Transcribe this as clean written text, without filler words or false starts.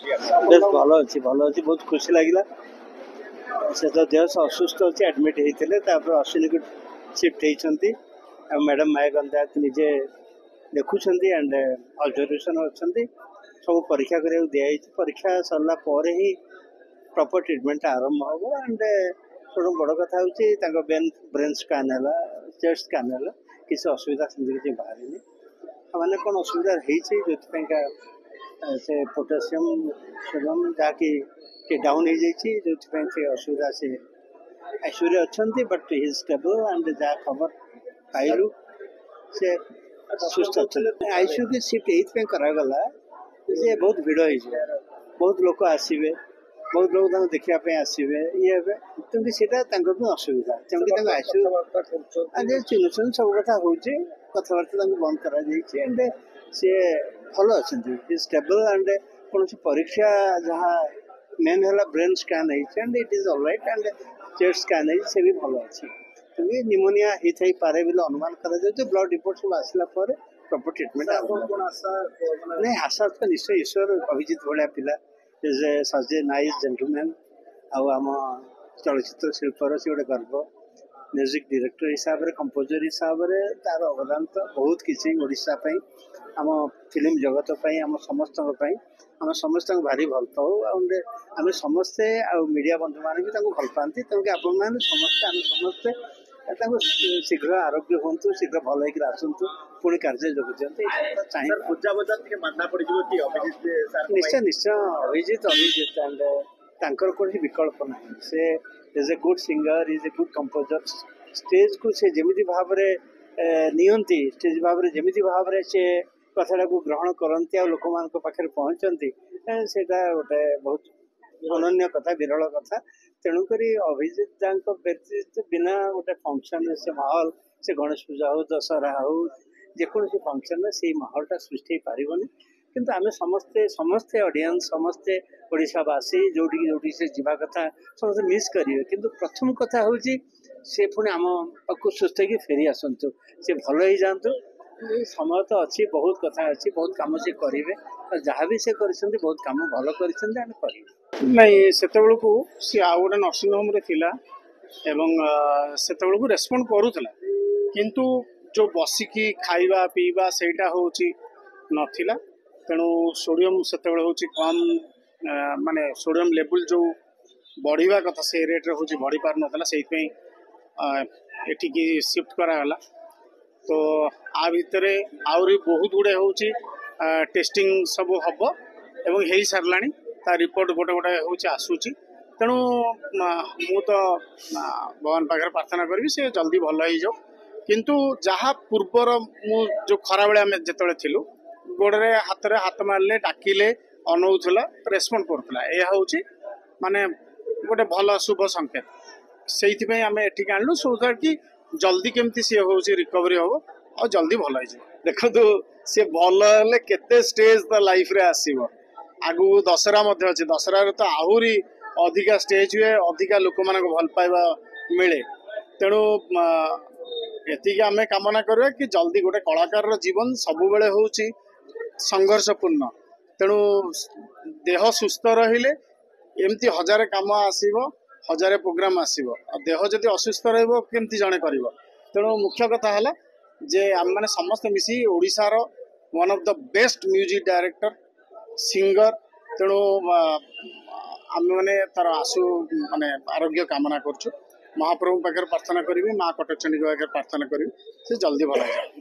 Base भल अच्छी बहुत खुशी लगे से तो देह असुस्थ अच्छे एडमिट होते अश्विनी को शिफ्ट होती मैडम माया गंधायत निजे देखुं एंड ऑब्जर्वेशन अच्छा सब परीक्षा करा दिखाई परीक्षा सरला ही प्रॉपर ट्रीटमेंट आरंभ हम एंड सब बड़ कथा हूँ ब्रेन स्कान है चेस्ट स्कान है किसी असुविधा से बाहर मैंने कौन असुविधा होती से पोटासियम सोडियम जहाँकि डाउन हो जाए जो असुविधा से आईसीयू अच्छा बट हि स्टेबल एंड जहाँ खबर पाइलु से सुस्थ अच्छा आईसीयू की शिफ्ट ये करागला ये बहुत भिड़ हो बहुत लोग आसवे बहुत लोग देखापी आसवे ये तेमती से असुविधा तेमती आईसीयू चिन्ह सब कथा हो कथबार्ता बंद कर सी भल अच्छा स्टेबल एंड कौन परीक्षा जहाँ मेन है brain scan and it is alright and chest scan से भी भल अच्छी तो ये निमोनिया होता पारे बोले अनुमान कर ब्लड रिपोर्ट सब आसला प्रॉपर ट्रीटमेंट नहीं आशा तो निश्चय ईश्वर अभिजित भाया पिला is a such a nice gentleman आम चलचित्र शिल्पर से गोटे गर्व म्यूजिक डायरेक्टर हिसाब से कंपोजर हिसाब से तार अवदान तो बहुत किसी ओडिशा आम फिल्म जगत आम समस्त आम समस्त भारी भल पाऊ आम समस्ते मीडिया बंधु मैंने भी भल पाती तेणुक आपण समस्ते आम समस्ते शीघ्र आरोग्य हूँ शीघ्र भल होकर आसतु पुणी कार्य जोग दिखते निश्चय निश्चय अभिजित एंड कौन विकल्प ना से is a good singer is a good composer stage को से जमी भाव नियंती स्टेज भाव जमी भाव से कथा को ग्रहण करती आ लोक मान पाखे पहुँचती से गोटे बहुत अनन्य कथा विरल कथा तेणुक अभिजित व्यतीत बिना गोटे फंक्शन से माहौल से गणेश पूजा हो दशहरा हो जेकोसी फंक्शन से माहौलटा सृष्टि पारबनी किंतु आम समस्ते समस्ते ऑडियंस समस्ते ओडिशावासी जोटी जोटी से जीवा कथा समस्ते मिस करेंगे किंतु प्रथम कथा हूँ सी पुणी आम पाक सुस्थ होकर फेरी आसतु सी भल ही जातु समय तो अच्छी बहुत कथा अच्छी बहुत कम से करेंगे और जहाँ भी से कर बहुत कम भल कर नहीं से सी आउ गोटे नर्सिंग होम से रेस्पॉन्ड करूला किंतु जो बसिकी खाइबा पीवा सेटा हूँ नाला तेणु सोडियम से कम माने सोडियम लेवल जो बढ़िया कथा से रेट रे हूँ बढ़ी पार नाला से एठिकी शिफ्ट करागला तो आ भितर आहरी बहुत गुड़े हूँ टेस्टिंग सब हम एवं हो सारा ता रिपोर्ट गोटे गोटे हूँ आसूची तेणु मु तो भगवान पाखे प्रार्थना करी से जल्दी भल हो जाओ किंतु जहाँ पूर्वर मु जो खरा बेले आम जिते थिलु गोड़े हाथ में हाथ मारे डाकिले अनौला रेस्पॉन्ड करूला यह हूँ माने गोटे भल शुभ संकेत से आम एठिक आणलु सो दैट कि जल्दी केमती सी हूँ रिकवरी हम और जल्दी भल हो देखो सी भल हेले केते स्टेज तो लाइफ रे आसीबो आगु दशहरा अच्छे दशहरा तो आहरी अधिका स्टेज हुए अधिका लोक मान भल पाइबा मिले तेणु एति आम कामना करवा कि जल्दी गोटे कलाकार जीवन सब बेले हूँ संघर्षपूर्ण तेणु देह सुस्थ रहिले एमती हजार काम आसीबो हजार प्रोग्राम आसीबो देह जदि असुस्थ रहिबो केमती जणे करिवो तेणु मुख्य कथा है जे आम माने समस्त मिसी ओडिशार one of the best music director singer तेणु आम मैंने तार आशु माने आरोग्य कामना करुँ महाप्रभु पाखे प्रार्थना करी माँ कटकचंडी पाखे प्रार्थना करी से जल्दी भल हो जाए।